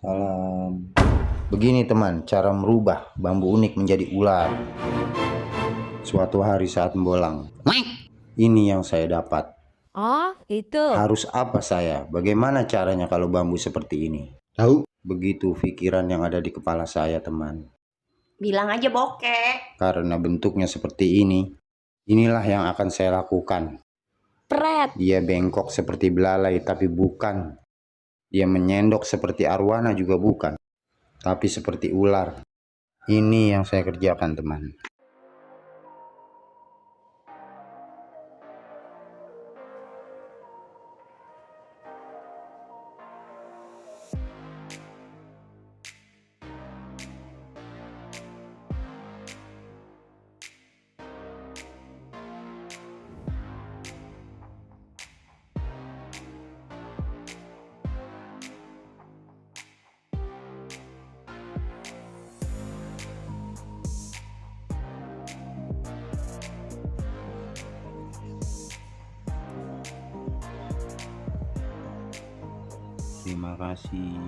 Salam. Begini teman, cara merubah bambu unik menjadi ular. Suatu hari saat membolang, ini yang saya dapat. Oh, itu. Harus apa saya? Bagaimana caranya kalau bambu seperti ini? Tahu? Begitu pikiran yang ada di kepala saya, teman. Bilang aja bokeh. Karena bentuknya seperti ini, inilah yang akan saya lakukan. Pret. Dia bengkok seperti belalai, tapi bukan. Dia menyendok seperti arwana, juga bukan. Tapi seperti ular. Ini yang saya kerjakan, teman. Terima kasih.